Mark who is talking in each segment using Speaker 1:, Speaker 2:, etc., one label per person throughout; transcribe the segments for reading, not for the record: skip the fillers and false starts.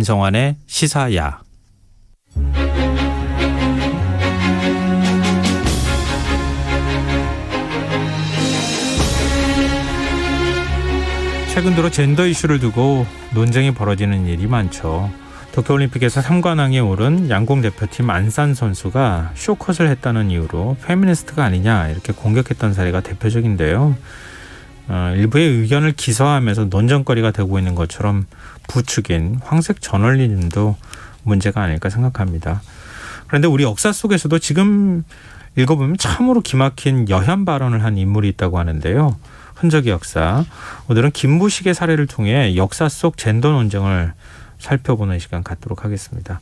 Speaker 1: 안성환의 시사야. 최근 들어 젠더 이슈를 두고 논쟁이 벌어지는 일이 많죠. 도쿄올림픽에서 3관왕에 오른 양궁 대표팀 안산 선수가 쇼컷을 했다는 이유로 페미니스트가 아니냐 이렇게 공격했던 사례가 대표적인데요. 일부의 의견을 기소하면서 논쟁거리가 되고 있는 것처럼 부추긴 황색 저널리즘도 문제가 아닐까 생각합니다. 그런데 우리 역사 속에서도 지금 읽어보면 참으로 기막힌 여현 발언을 한 인물이 있다고 하는데요. 흔적의 역사. 오늘은 김부식의 사례를 통해 역사 속 젠더 논쟁을 살펴보는 시간 갖도록 하겠습니다.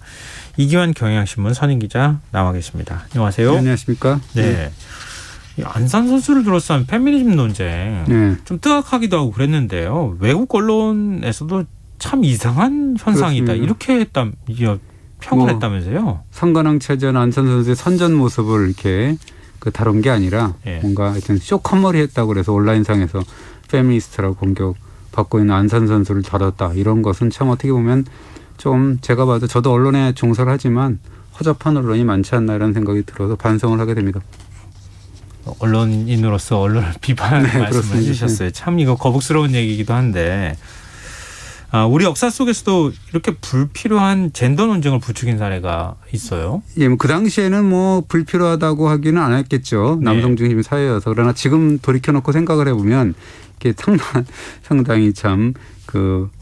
Speaker 1: 이기환 경향신문 선임기자 나와 계십니다. 안녕하세요.
Speaker 2: 네, 안녕하십니까.
Speaker 1: 네. 안산 선수를 둘러싼 페미니즘 논쟁 좀 뜨악하기도 하고 그랬는데요. 외국 언론에서도 참 이상한 현상이다. 그렇습니다. 이렇게 평을 했다면서요.
Speaker 2: 상관왕 체전 안산 선수의 선전 모습을 이렇게 다룬 게 아니라 뭔가 하여튼 쇼커머리 했다고 그래서 온라인상에서 페미니스트라고 공격받고 있는 안산 선수를 다뤘다. 이런 것은 참 어떻게 보면 좀 제가 봐도 저도 언론에 종사를 하지만 허접한 언론이 많지 않나 이런 생각이 들어서 반성을 하게 됩니다.
Speaker 1: 언론인으로서 언론을 비판하는 말씀을 해주셨어요. 참 이거 거북스러운 얘기이기도 한데 우리 역사 속에서도 이렇게 불필요한 젠더 논쟁을 부추긴 사례가 있어요.
Speaker 2: 예, 그 당시에는 불필요하다고 하기는 안 했겠죠. 남성 중심 사회여서. 그러나 지금 돌이켜놓고 생각을 해보면 이게 상당히 참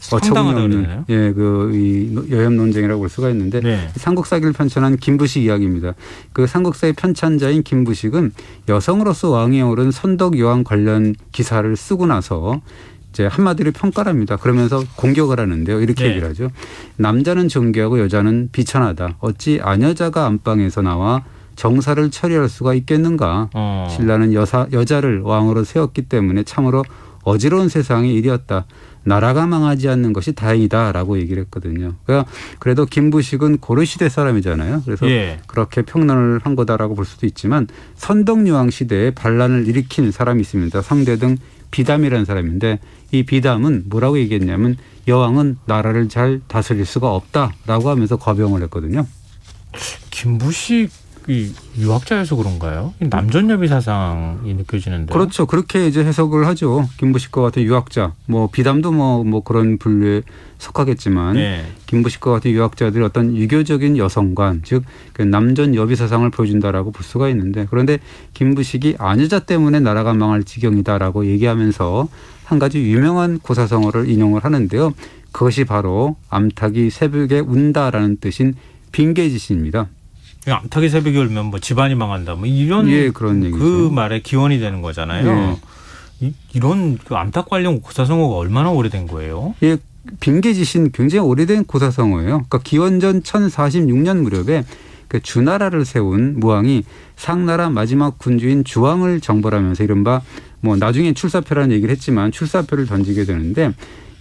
Speaker 2: 어처구니없는 이 여혐 논쟁이라고 볼 수가 있는데 삼국사기를 편찬한 김부식 이야기입니다. 그 삼국사의 편찬자인 김부식은 여성으로서 왕위에 오른 선덕 여왕 관련 기사를 쓰고 나서 이제 한마디로 평가를 합니다. 그러면서 공격을 하는데요. 이렇게 얘기를 하죠. 남자는 존귀하고 여자는 비천하다. 어찌 아녀자가 안방에서 나와 정사를 처리할 수가 있겠는가. 신라는 여자를 왕으로 세웠기 때문에 참으로 어지러운 세상의 일이었다. 나라가 망하지 않는 것이 다행이다라고 얘기를 했거든요. 그러니까 그래도 김부식은 고려시대 사람이잖아요. 그래서 그렇게 평론을 한 거다라고 볼 수도 있지만 선덕여왕 시대에 반란을 일으킨 사람이 있습니다. 상대등 비담이라는 사람인데 이 비담은 뭐라고 얘기했냐면 여왕은 나라를 잘 다스릴 수가 없다라고 하면서 거병을 했거든요.
Speaker 1: 김부식이 유학자여서 그런가요? 남존여비 사상이 느껴지는데.
Speaker 2: 그렇죠. 그렇게 이제 해석을 하죠. 김부식과 같은 유학자, 비담도 그런 분류에 속하겠지만 김부식과 같은 유학자들이 어떤 유교적인 여성관, 즉 남존여비 사상을 보여준다라고 볼 수가 있는데 그런데 김부식이 아녀자 때문에 나라가 망할 지경이다라고 얘기하면서 한 가지 유명한 고사성어를 인용을 하는데요. 그것이 바로 암탉이 새벽에 운다라는 뜻인 빙계지신입니다.
Speaker 1: 암탉이 새벽에 울면 집안이 망한다. 이런
Speaker 2: 그런 얘기죠.
Speaker 1: 그 말의 기원이 되는 거잖아요. 이런 암탉 관련 고사성어가 얼마나 오래된 거예요?
Speaker 2: 빙계지신 굉장히 오래된 고사성어예요. 그러니까 기원전 1046년 무렵에 주나라를 세운 무왕이 상나라 마지막 군주인 주왕을 정벌하면서 이른바 나중에 출사표라는 얘기를 했지만 출사표를 던지게 되는데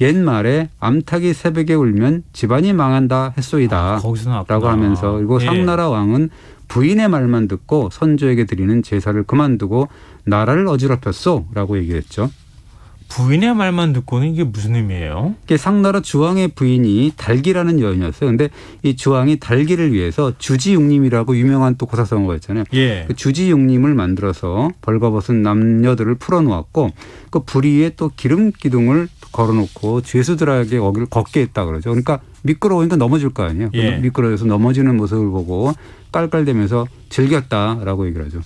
Speaker 2: 옛말에 암탉이 새벽에 울면 집안이 망한다 했소이다 라고 하면서 그리고 상나라 왕은 부인의 말만 듣고 선조에게 드리는 제사를 그만두고 나라를 어지럽혔소 라고 얘기를 했죠.
Speaker 1: 부인의 말만 듣고는 이게 무슨 의미예요?
Speaker 2: 이게 상나라 주왕의 부인이 달기라는 여인이었어요. 그런데 이 주왕이 달기를 위해서 주지육림이라고 유명한 또 고사성어가 있잖아요. 그 주지육림을 만들어서 벌거벗은 남녀들을 풀어놓았고 그 부리 위에 또 기름 기둥을 걸어놓고 죄수들에게 거기를 걷게 했다 그러죠. 그러니까 미끄러우니까 넘어질 거 아니에요. 미끄러워서 넘어지는 모습을 보고 깔깔대면서 즐겼다라고 얘기를 하죠.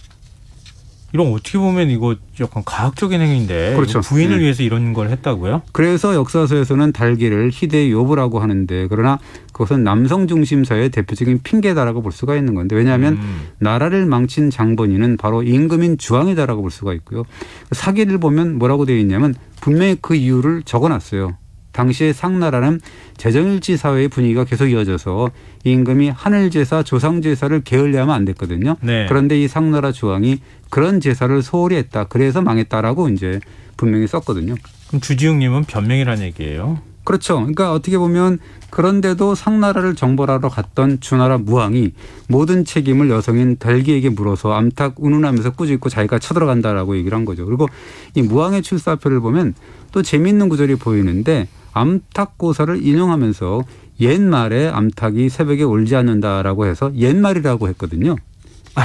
Speaker 1: 이런 어떻게 보면 이거 약간 가학적인 행위인데
Speaker 2: 그렇죠.
Speaker 1: 부인을 위해서 이런 걸 했다고요?
Speaker 2: 그래서 역사서에서는 달기를 희대의 요부라고 하는데 그러나 그것은 남성 중심 사회의 대표적인 핑계다라고 볼 수가 있는 건데 왜냐하면 나라를 망친 장본인은 바로 임금인 주왕이다라고 볼 수가 있고요. 사기를 보면 뭐라고 되어 있냐면 분명히 그 이유를 적어놨어요. 당시에 상나라는 재정일치 사회의 분위기가 계속 이어져서 임금이 하늘제사, 조상제사를 게을리하면 안 됐거든요. 그런데 이 상나라 주왕이 그런 제사를 소홀히 했다. 그래서 망했다라고 이제 분명히 썼거든요.
Speaker 1: 그럼 주지웅님은 변명이라는 얘기예요?
Speaker 2: 그렇죠. 그러니까 어떻게 보면 그런데도 상나라를 정벌하러 갔던 주나라 무왕이 모든 책임을 여성인 달기에게 물어서 암탉 운운하면서 꾸짖고 자기가 쳐들어간다라고 얘기를 한 거죠. 그리고 이 무왕의 출사표를 보면 또 재미있는 구절이 보이는데 암탉 고사를 인용하면서 옛말에 암탉이 새벽에 울지 않는다라고 해서 옛말이라고 했거든요.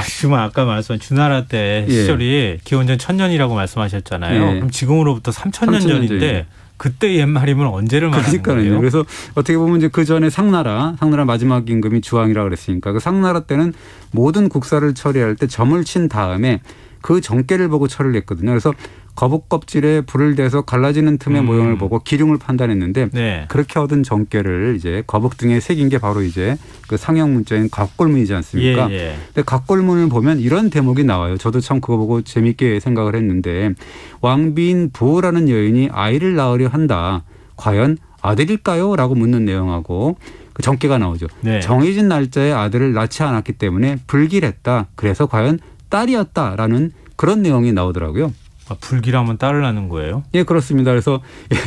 Speaker 1: 지금 아까 말씀한 주나라 때 시절이 기원전 1000년이라고 말씀하셨잖아요. 그럼 지금으로부터 3000년 전인데 그때 옛말이면 언제를 말하는 거예요?
Speaker 2: 그래서 어떻게 보면 이제 그 전에 상나라 마지막 임금이 주왕이라고 그랬으니까 그 상나라 때는 모든 국사를 처리할 때 점을 친 다음에 그 정계를 보고 처리를 했거든요. 그래서 거북 껍질에 불을 대서 갈라지는 틈의 모형을 보고 기륭을 판단했는데 그렇게 얻은 정계를 이제 거북 등에 새긴 게 바로 이제 그 상형 문자인 각골문이지 않습니까? 근데 각골문을 보면 이런 대목이 나와요. 저도 참 그거 보고 재밌게 생각을 했는데 왕비인 부호라는 여인이 아이를 낳으려 한다. 과연 아들일까요? 라고 묻는 내용하고 그 정계가 나오죠. 정해진 날짜에 아들을 낳지 않았기 때문에 불길했다. 그래서 과연 딸이었다라는 그런 내용이 나오더라고요.
Speaker 1: 불길하면 딸을 낳는 거예요?
Speaker 2: 예, 그렇습니다. 그래서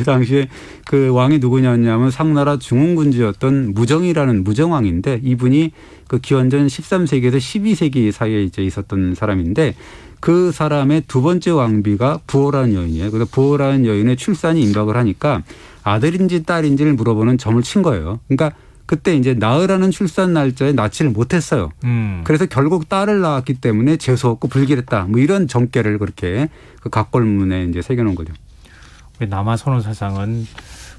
Speaker 2: 당시에 그 왕이 누구냐면 상나라 중흥군주였던 무정이라는 무정왕인데 이분이 그 기원전 13세기에서 12세기 사이에 이제 있었던 사람인데 그 사람의 두 번째 왕비가 부호라는 여인이에요. 그래서 부호라는 여인의 출산이 임박을 하니까 아들인지 딸인지를 물어보는 점을 친 거예요. 그러니까 그때 이제 낳으라는 출산 날짜에 낳지를 못했어요. 그래서 결국 딸을 낳았기 때문에 재수없고 불길했다. 뭐 이런 정계를 그렇게 그 각골문에 이제 새겨놓은 거죠.
Speaker 1: 남아선호 사상은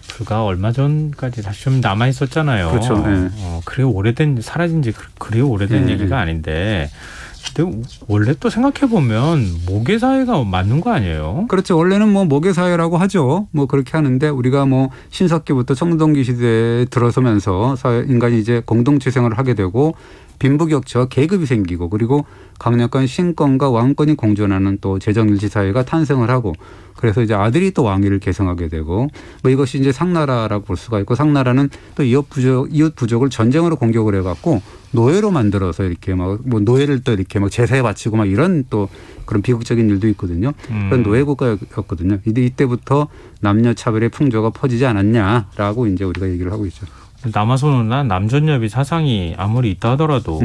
Speaker 1: 불과 얼마 전까지 다시 좀 남아 있었잖아요.
Speaker 2: 그렇죠.
Speaker 1: 그래 오래된 사라진 지 그리 오래된 얘기가 아닌데. 근데 원래 또 생각해 보면 모계 사회가 맞는 거 아니에요?
Speaker 2: 그렇죠. 원래는 뭐 모계 사회라고 하죠. 뭐 그렇게 하는데 우리가 뭐 신석기부터 청동기 시대에 들어서면서 인간이 이제 공동체 생활을 하게 되고 빈부격차와 계급이 생기고 그리고 강력한 신권과 왕권이 공존하는 또 재정일치 사회가 탄생을 하고 그래서 이제 아들이 또 왕위를 계승하게 되고 뭐 이것이 이제 상나라라고 볼 수가 있고 상나라는 또 이웃 부족을 전쟁으로 공격을 해갖고 노예로 만들어서 이렇게 막 뭐 노예를 또 이렇게 막 제사에 바치고 막 이런 또 그런 비극적인 일도 있거든요. 그런 노예 국가였거든요. 이때부터 남녀 차별의 풍조가 퍼지지 않았냐라고 이제 우리가 얘기를 하고 있죠.
Speaker 1: 남아선호나 남존여비 사상이 아무리 있다 하더라도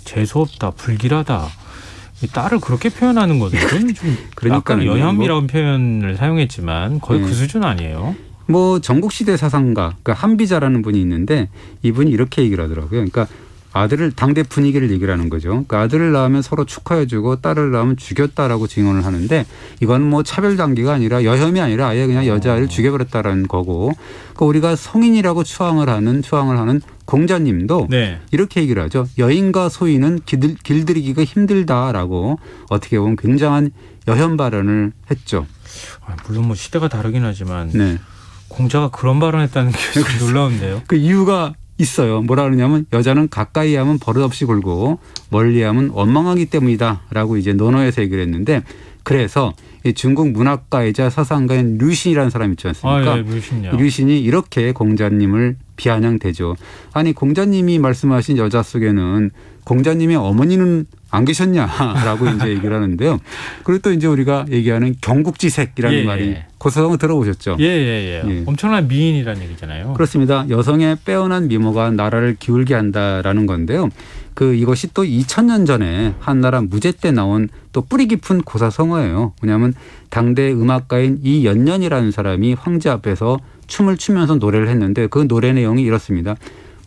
Speaker 1: 재수없다, 불길하다. 딸을 그렇게 표현하는 것은 좀 약간 여혐이라는 표현을 사용했지만 거의 그 수준 아니에요?
Speaker 2: 뭐 전국시대 사상가 그러니까 한비자라는 분이 있는데 이분이 이렇게 얘기를 하더라고요. 그러니까 아들을 당대 분위기를 얘기를 하는 거죠. 그러니까 아들을 낳으면 서로 축하해주고 딸을 낳으면 죽였다라고 증언을 하는데 이건 뭐 차별 단계가 아니라 여혐이 아니라 아예 그냥 여자아이를 죽여버렸다라는 거고 그러니까 우리가 성인이라고 추앙을 하는 공자님도 이렇게 얘기를 하죠. 여인과 소인은 길들이기가 힘들다라고 어떻게 보면 굉장한 여혐 발언을 했죠.
Speaker 1: 물론 뭐 시대가 다르긴 하지만 공자가 그런 발언했다는 게 좀 놀라운데요.
Speaker 2: 그 이유가 있어요. 뭐라 그러냐면 여자는 가까이 하면 버릇없이 굴고 멀리 하면 원망하기 때문이다라고 이제 논어에서 얘기를 했는데 그래서 중국 문학가이자 서상가인 류신이라는 사람 있지 않습니까? 류신이 이렇게 공자님을 비아냥대죠. 아니 공자님이 말씀하신 여자 속에는 공자님의 어머니는 안 계셨냐라고 이제 얘기를 하는데요. 그리고 또 이제 우리가 얘기하는 경국지색이라는 말이 고사성을 들어보셨죠?
Speaker 1: 엄청난 미인이라는 얘기잖아요.
Speaker 2: 그렇습니다. 여성의 빼어난 미모가 나라를 기울게 한다라는 건데요. 이것이 또 2000년 전에 한나라 무제 때 나온 또 뿌리 깊은 고사성어예요. 왜냐하면 당대 음악가인 이연년이라는 사람이 황제 앞에서 춤을 추면서 노래를 했는데 그 노래 내용이 이렇습니다.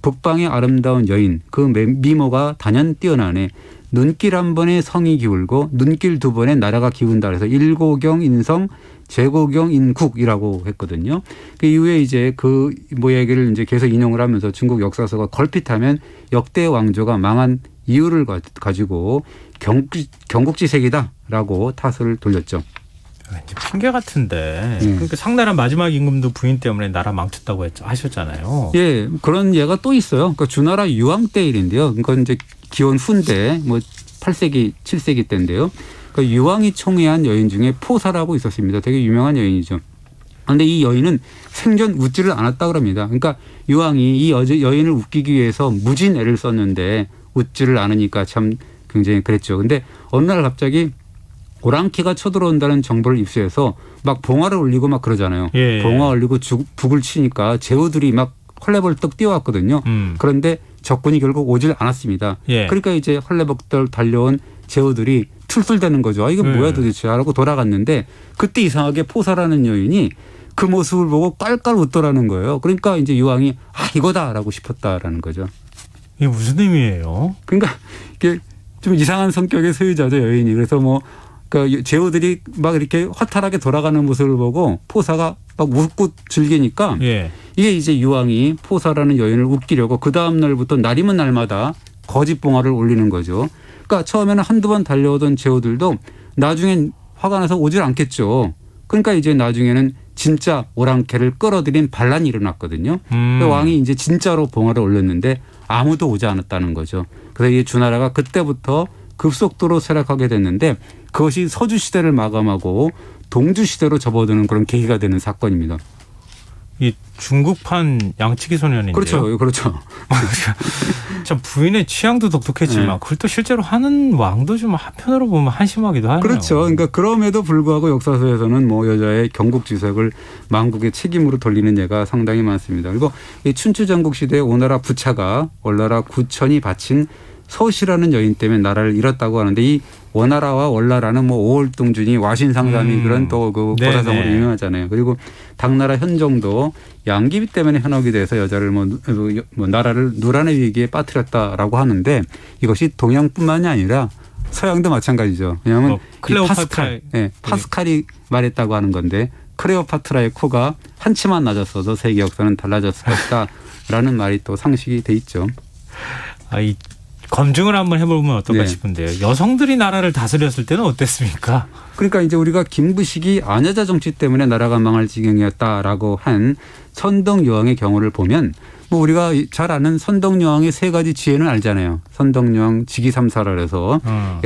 Speaker 2: 북방의 아름다운 여인 그 미모가 단연 뛰어나네. 눈길 한 번에 성이 기울고 눈길 두 번에 나라가 기운다. 그래서 일고경 인성 제고경 인국이라고 했거든요. 그 이후에 이제 그 얘기를 이제 계속 인용을 하면서 중국 역사서가 걸핏하면 역대 왕조가 망한 이유를 가지고 경국지색이다라고 탓을 돌렸죠.
Speaker 1: 왠지 핑계 같은데. 그러니까 상나라 마지막 임금도 부인 때문에 나라 망쳤다고 하셨잖아요.
Speaker 2: 예, 그런 예가 또 있어요. 그러니까 주나라 유황 때 일인데요. 그건 이제 기원 후인데 뭐 8세기, 7세기 때인데요. 그러니까 유황이 총애한 여인 중에 포사라고 있었습니다. 되게 유명한 여인이죠. 그런데 이 여인은 생전 웃지를 않았다 그럽니다. 그러니까 유황이 이 여인을 웃기기 위해서 무진 애를 썼는데 웃지를 않으니까 참 굉장히 그랬죠. 근데 어느 날 갑자기 오랑캐가 쳐들어온다는 정보를 입수해서 막 봉화를 올리고 막 그러잖아요. 봉화 올리고 북을 치니까 제후들이 막 헐레벌떡 뛰어왔거든요. 그런데 적군이 결국 오질 않았습니다. 그러니까 이제 헐레벌떡 달려온 제후들이 출출대는 거죠. 이게 뭐야 도대체 하고 돌아갔는데 그때 이상하게 포사라는 여인이 그 모습을 보고 깔깔 웃더라는 거예요. 그러니까 이제 유황이 이거다라고 싶었다라는 거죠.
Speaker 1: 이게 무슨 의미예요?
Speaker 2: 그러니까 이게 좀 이상한 성격의 소유자죠, 여인이. 그래서 뭐 그러니까 제후들이 막 이렇게 허탈하게 돌아가는 모습을 보고 포사가 막 웃고 즐기니까
Speaker 1: 예.
Speaker 2: 이게 이제 유황이 포사라는 여인을 웃기려고 그 다음 날부터 날이면 날마다 거짓봉화를 올리는 거죠. 그러니까 처음에는 한두 번 달려오던 제후들도 나중엔 화가 나서 오질 않겠죠. 그러니까 이제 나중에는 진짜 오랑캐를 끌어들인 반란이 일어났거든요. 왕이 이제 진짜로 봉화를 올렸는데 아무도 오지 않았다는 거죠. 그래서 이 주나라가 그때부터 급속도로 쇠락하게 됐는데 그것이 서주 시대를 마감하고 동주 시대로 접어드는 그런 계기가 되는 사건입니다.
Speaker 1: 이 중국판 양치기 소년인데요.
Speaker 2: 그렇죠. 그렇죠.
Speaker 1: 참 부인의 취향도 독특했지만
Speaker 2: 네.
Speaker 1: 그걸 또 실제로 하는 왕도 좀 한편으로 보면 한심하기도 하네요.
Speaker 2: 그렇죠. 그러니까 그럼에도 불구하고 역사서에서는 뭐 여자의 경국지석을 망국의 책임으로 돌리는 예가 상당히 많습니다. 그리고 이 춘추 전국 시대에 오나라 부차가 월나라 구천이 바친 서시라는 여인 때문에 나라를 잃었다고 하는데 이 원나라와 월나라는 뭐 오월동준이 와신상담이 그런 또 그 고사성으로 유명하잖아요. 그리고 당나라 현종도 양귀비 때문에 현혹이 돼서 여자를 뭐 나라를 누란의 위기에 빠뜨렸다라고 하는데 이것이 동양뿐만이 아니라 서양도 마찬가지죠. 왜냐하면 파스칼이 말했다고 하는 건데 클레오파트라의 코가 한치만 낮았어도 세계 역사는 달라졌을 것이다라는 말이 또 상식이 돼 있죠.
Speaker 1: 이 검증을 한번 해보면 어떨까
Speaker 2: 네.
Speaker 1: 싶은데요. 여성들이 나라를 다스렸을 때는 어땠습니까?
Speaker 2: 그러니까 이제 우리가 김부식이 아녀자 정치 때문에 나라가 망할 지경이었다라고 한 선덕여왕의 경우를 보면 뭐 우리가 잘 아는 선덕여왕의 세 가지 지혜는 알잖아요. 선덕여왕 직위삼사라 해서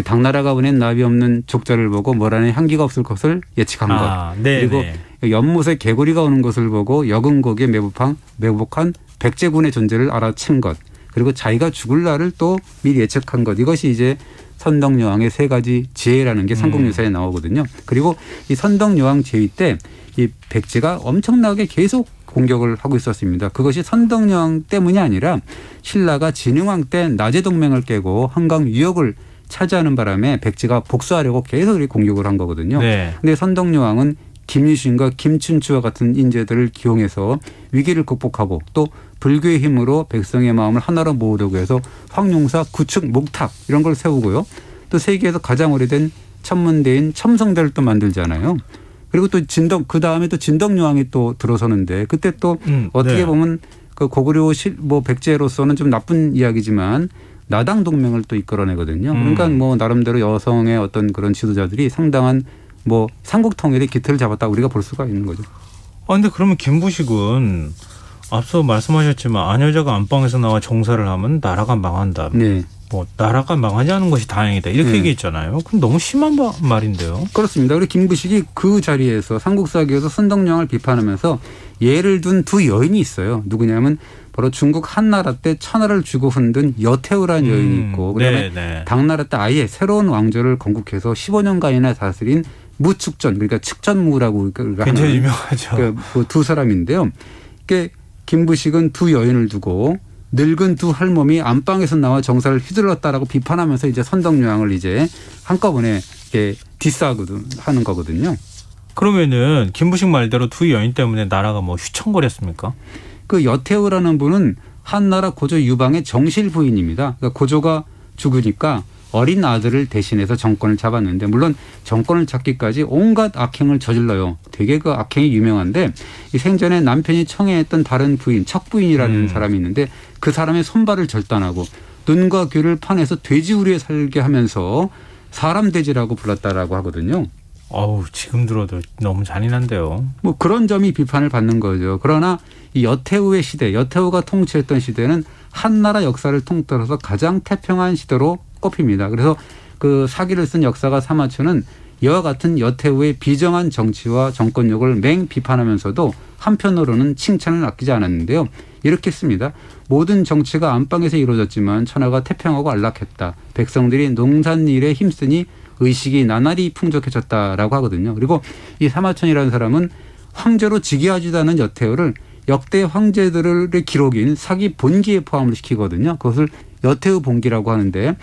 Speaker 2: 당나라가 보낸 나비 없는 족자를 보고 뭘 안에 향기가 없을 것을 예측한 것. 그리고 연못에 개구리가 오는 것을 보고 역은곡에 매복한 백제군의 존재를 알아챈 것. 그리고 자기가 죽을 날을 또 미리 예측한 것. 이것이 이제 선덕여왕의 세 가지 지혜라는 게 삼국유사에 나오거든요. 그리고 이 선덕여왕 제위 때 이 백제가 엄청나게 계속 공격을 하고 있었습니다. 그것이 선덕여왕 때문이 아니라 신라가 진흥왕 때 나제 동맹을 깨고 한강 유역을 차지하는 바람에 백제가 복수하려고 계속 이렇게 공격을 한 거거든요. 그런데 선덕여왕은 김유신과 김춘추와 같은 인재들을 기용해서 위기를 극복하고 또 불교의 힘으로 백성의 마음을 하나로 모으려고 해서 황룡사, 구축, 목탑 이런 걸 세우고요. 또 세계에서 가장 오래된 천문대인 첨성대를 또 만들잖아요. 그리고 또 그 다음에 또 진덕여왕이 또 들어서는데 그때 또 어떻게 보면 그 고구려 뭐 백제로서는 좀 나쁜 이야기지만 나당 동맹을 또 이끌어내거든요. 그러니까 뭐 나름대로 여성의 어떤 그런 지도자들이 상당한 뭐 삼국 통일의 기틀을 잡았다고 우리가 볼 수가 있는 거죠.
Speaker 1: 근데 그러면 김부식은 앞서 말씀하셨지만 아녀자가 안방에서 나와 종사를 하면 나라가 망한다.
Speaker 2: 네.
Speaker 1: 뭐 나라가 망하지 않은 것이 다행이다. 이렇게 얘기했잖아요. 그럼 너무 심한 말인데요.
Speaker 2: 그렇습니다. 그리고 김부식이 그 자리에서 삼국사기에서 선덕여왕을 비판하면서 예를 둔 두 여인이 있어요. 누구냐면 바로 중국 한나라 때 천하를 쥐고 흔든 여태우라는 여인이 있고 그다음에 당나라 때 아예 새로운 왕조를 건국해서 15년간이나 다스린 무축전 그러니까 측전무라고
Speaker 1: 굉장히 유명하죠.
Speaker 2: 그 두 사람인데요. 이게 김부식은 두 여인을 두고 늙은 두 할멈이 안방에서 나와 정사를 휘둘렀다라고 비판하면서 이제 선덕여왕을 이제 한꺼번에 이렇게 하는 거거든요.
Speaker 1: 그러면은 김부식 말대로 두 여인 때문에 나라가 뭐 휘청거렸습니까?
Speaker 2: 그 여태우라는 분은 한나라 고조 유방의 정실 부인입니다. 그러니까 고조가 죽으니까 어린 아들을 대신해서 정권을 잡았는데 물론 정권을 잡기까지 온갖 악행을 저질러요. 되게 그 악행이 유명한데 이 생전에 남편이 청해했던 다른 부인, 척부인이라는 사람이 있는데 그 사람의 손발을 절단하고 눈과 귀를 파내서 돼지 우리에 살게 하면서 사람 돼지라고 불렀다라고 하거든요.
Speaker 1: 지금 들어도 너무 잔인한데요.
Speaker 2: 뭐 그런 점이 비판을 받는 거죠. 그러나 이 여태우의 시대, 여태우가 통치했던 시대는 한나라 역사를 통틀어서 가장 태평한 시대로 꼽힙니다. 그래서 그 사기를 쓴 역사가 사마천은 이와 같은 여태우의 비정한 정치와 정권력을 맹 비판하면서도 한편으로는 칭찬을 아끼지 않았는데요. 이렇게 씁니다. 모든 정치가 안방에서 이루어졌지만 천하가 태평하고 안락했다. 백성들이 농산일에 힘쓰니 의식이 나날이 풍족해졌다라고 하거든요. 그리고 이 사마천이라는 사람은 황제로 즉위하지도 않은 여태우를 역대 황제들의 기록인 사기 본기에 포함을 시키거든요. 그것을 여태우 본기라고 하는데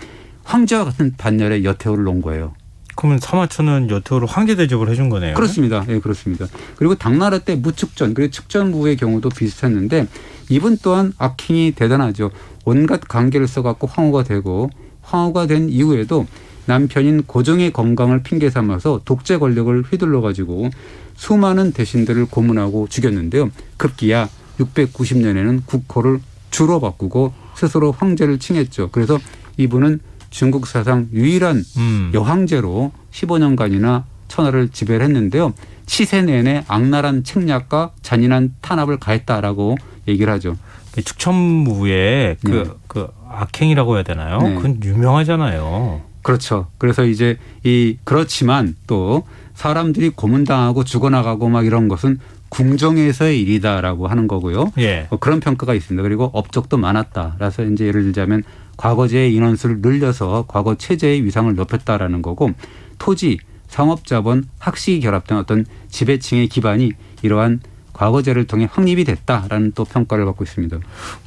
Speaker 2: 황제와 같은 반열에 여태우를 놓은 거예요.
Speaker 1: 그러면 사마천은 여태우로 황제 대접을 해준 거네요.
Speaker 2: 그렇습니다. 예, 그렇습니다. 그리고 당나라 때 무축전, 그리고 측전부의 경우도 비슷했는데 이분 또한 악행이 대단하죠. 온갖 관계를 써갖고 황후가 되고 황후가 된 이후에도 남편인 고종의 건강을 핑계 삼아서 독재 권력을 휘둘러 가지고 수많은 대신들을 고문하고 죽였는데요. 급기야 690년에는 국호를 주로 바꾸고 스스로 황제를 칭했죠. 그래서 이분은 중국 사상 유일한 여황제로 15년간이나 천하를 지배를 했는데요. 치세 내내 악랄한 책략과 잔인한 탄압을 가했다라고 얘기를 하죠.
Speaker 1: 축천무의 그 악행이라고 해야 되나요?
Speaker 2: 네.
Speaker 1: 그건 유명하잖아요.
Speaker 2: 그렇죠. 그래서 이제 그렇지만 또 사람들이 고문당하고 죽어나가고 막 이런 것은 궁정에서의 일이다라고 하는 거고요.
Speaker 1: 예.
Speaker 2: 그런 평가가 있습니다. 그리고 업적도 많았다. 그래서 이제 예를 들자면 과거제의 인원수를 늘려서 과거 체제의 위상을 높였다라는 거고 토지, 상업자본, 학식이 결합된 어떤 지배층의 기반이 이러한 과거제를 통해 확립이 됐다라는 또 평가를 받고 있습니다.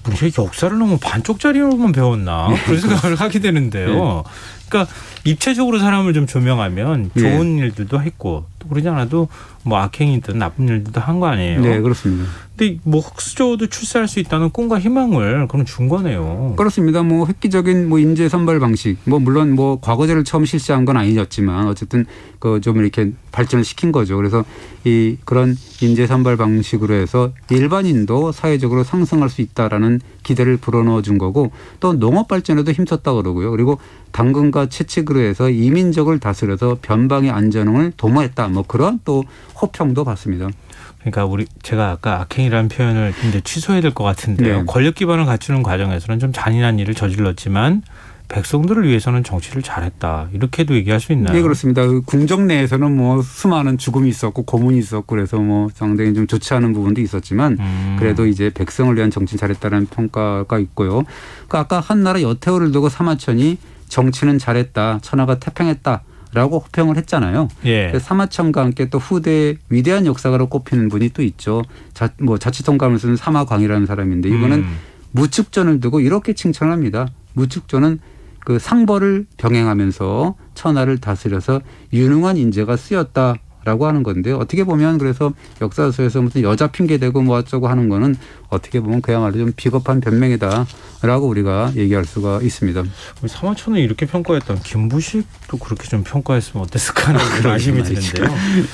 Speaker 1: 우리 역사를 너무 반쪽짜리로만 배웠나? 그런 생각을 하게 되는데요. 그러니까 입체적으로 사람을 좀 조명하면 좋은 일들도 했고 또 그러지 않아도 뭐 악행이든 나쁜 일들도 한 거 아니에요.
Speaker 2: 네, 그렇습니다.
Speaker 1: 근데 뭐 흑수저도 출세할 수 있다는 꿈과 희망을 그럼 준 거네요.
Speaker 2: 그렇습니다. 뭐 획기적인 뭐 인재 선발 방식, 뭐 물론 뭐 과거제를 처음 실시한 건 아니었지만 어쨌든 그 좀 이렇게 발전을 시킨 거죠. 그래서 이 그런 인재 선발 방식으로 해서 일반인도 사회적으로 상승할 수 있다라는 기대를 불어넣어 준 거고 또 농업 발전에도 힘썼다 그러고요. 그리고 당근과 채찍으로 해서 이민족을 다스려서 변방의 안전을 도모했다. 뭐 그런 또 호평도 받습니다.
Speaker 1: 그러니까 제가 아까 악행이라는 표현을 이제 취소해야 될 것 같은데요.
Speaker 2: 네.
Speaker 1: 권력 기반을 갖추는 과정에서는 좀 잔인한 일을 저질렀지만 백성들을 위해서는 정치를 잘했다. 이렇게도 얘기할 수 있나요?
Speaker 2: 네, 그렇습니다. 궁정 내에서는 뭐 수많은 죽음이 있었고 고문이 있었고 그래서 뭐 상당히 좀 좋지 않은 부분도 있었지만 그래도 이제 백성을 위한 정치는 잘했다는 평가가 있고요. 그러니까 아까 한나라 여태우를 두고 사마천이 정치는 잘했다. 천하가 태평했다. 라고 호평을 했잖아요.
Speaker 1: 예.
Speaker 2: 사마천과 함께 또 후대의 위대한 역사가로 꼽히는 분이 또 있죠. 자치통감을 쓰는 사마광이라는 사람인데 이거는 무축전을 두고 이렇게 칭찬을 합니다. 무축전은 그 상벌을 병행하면서 천하를 다스려서 유능한 인재가 쓰였다라고 하는 건데요. 어떻게 보면 그래서 역사서에서 무슨 여자 핑계대고 뭐 어쩌고 하는 거는 어떻게 보면 그야말로 좀 비겁한 변명이다라고 우리가 얘기할 수가 있습니다.
Speaker 1: 사마천을 이렇게 평가했던 김부식도 그렇게 좀 평가했으면 어땠을까 하는 아쉬움이 드는데요.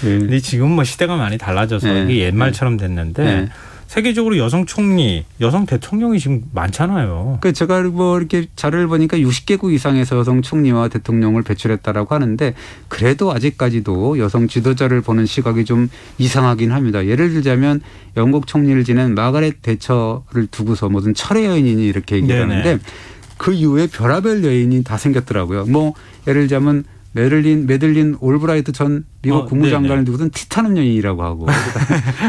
Speaker 2: 네.
Speaker 1: 근데 지금 뭐 시대가 많이 달라져서
Speaker 2: 네.
Speaker 1: 이게 옛말처럼 됐는데
Speaker 2: 네.
Speaker 1: 세계적으로 여성 총리, 여성 대통령이 지금 많잖아요.
Speaker 2: 그 제가 뭐 이렇게 자료를 보니까 60개국 이상에서 여성 총리와 대통령을 배출했다라고 하는데 그래도 아직까지도 여성 지도자를 보는 시각이 좀 이상하긴 합니다. 예를 들자면 영국 총리를 지낸 마가렛 대처를 두고서 무슨 철의 여인이니 이렇게 얘기하는데 그 이후에 별의별 여인이 다 생겼더라고요. 뭐 예를 들자면 메들린 올브라이트 전 미국 국무장관을 두고는 티타늄 여인이라고 하고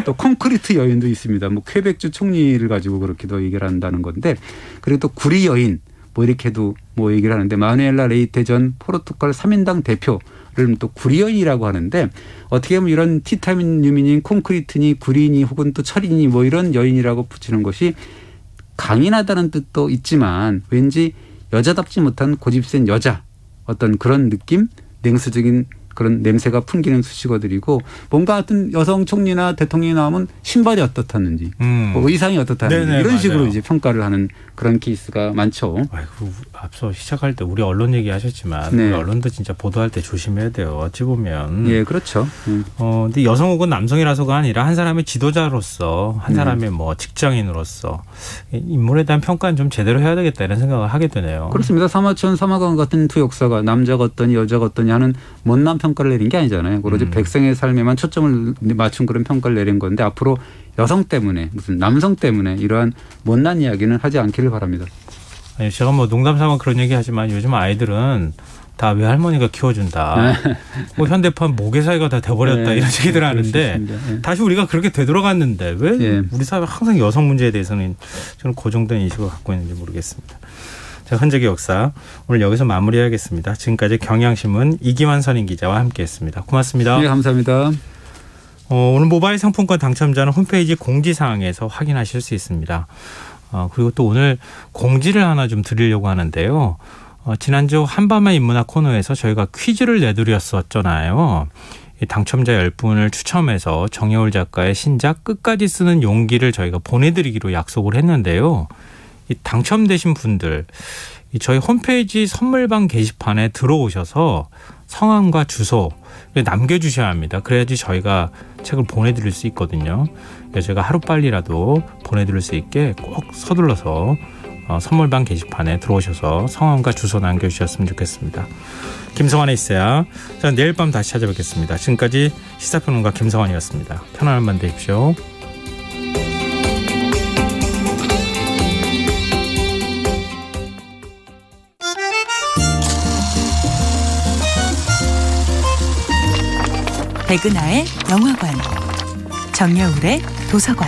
Speaker 2: 또 콘크리트 여인도 있습니다. 뭐 퀘벡주 총리를 가지고 그렇게도 얘기를 한다는 건데 그리고 또 구리 여인 뭐 이렇게도 뭐 얘기를 하는데 마누엘라 레이테 전 포르투갈 3인당 대표를 또 구리 여인이라고 하는데 어떻게 보면 이런 티타늄이니 콘크리트니 구리니 혹은 또 철이니 뭐 이런 여인이라고 붙이는 것이 강인하다는 뜻도 있지만 왠지 여자답지 못한 고집센 여자 어떤 그런 느낌, 냉수적인 그런 냄새가 풍기는 수식어들이고 뭔가 하여튼 여성 총리나 대통령이 나오면 신발이 어떻다는지 뭐 의상이 어떻다는지
Speaker 1: 네네,
Speaker 2: 이런 식으로
Speaker 1: 맞아요.
Speaker 2: 이제 평가를 하는 그런 케이스가 많죠.
Speaker 1: 아이고, 앞서 시작할 때 우리 언론 얘기하셨지만
Speaker 2: 네.
Speaker 1: 우리 언론도 진짜 보도할 때 조심해야 돼요. 어찌 보면.
Speaker 2: 예, 그렇죠.
Speaker 1: 근데 여성 혹은 남성이라서가 아니라 한 사람의 지도자로서 한 사람의 뭐 직장인으로서 인물에 대한 평가는 좀 제대로 해야 되겠다 이런 생각을 하게 되네요.
Speaker 2: 그렇습니다. 사마천, 사마강 같은 두 역사가 남자가 어떠니 여자가 어떠니 하는 못난 평가를 내린 게 아니잖아요. 오로지 백성의 삶에만 초점을 맞춘 그런 평가를 내린 건데 앞으로 여성 때문에 무슨 남성 때문에 이러한 못난 이야기는 하지 않기를 바랍니다.
Speaker 1: 아니, 제가 뭐 농담삼아 그런 얘기하지만 요즘 아이들은 다 외할머니가 키워준다. 뭐 현대판 모계사회가 다 돼버렸다 이런 얘기들 하는데 다시 우리가 그렇게 되돌아갔는데 왜 우리 사회 항상 여성 문제에 대해서는 저는 고정된 인식을 갖고 있는지 모르겠습니다. 자, 흔적의 역사 오늘 여기서 마무리해야겠습니다. 지금까지 경향신문 이기환 선임 기자와 함께했습니다. 고맙습니다.
Speaker 2: 네, 감사합니다.
Speaker 1: 오늘 모바일 상품권 당첨자는 홈페이지 공지사항에서 확인하실 수 있습니다. 그리고 또 오늘 공지를 하나 좀 드리려고 하는데요. 지난주 한밤의 인문학 코너에서 저희가 퀴즈를 내드렸었잖아요. 이 당첨자 10분을 추첨해서 정여울 작가의 신작 끝까지 쓰는 용기를 저희가 보내드리기로 약속을 했는데요. 이 당첨되신 분들 저희 홈페이지 선물방 게시판에 들어오셔서 성함과 주소 남겨주셔야 합니다. 그래야지 저희가 책을 보내드릴 수 있거든요. 제가 하루빨리라도 보내드릴 수 있게 꼭 서둘러서 선물방 게시판에 들어오셔서 성함과 주소 남겨주셨으면 좋겠습니다. 김성환의 있어야. 저는 내일 밤 다시 찾아뵙겠습니다. 지금까지 시사평론가 김성환이었습니다. 편안한 밤 되십시오.
Speaker 3: 백은하의 영화관, 정여울의 도서관.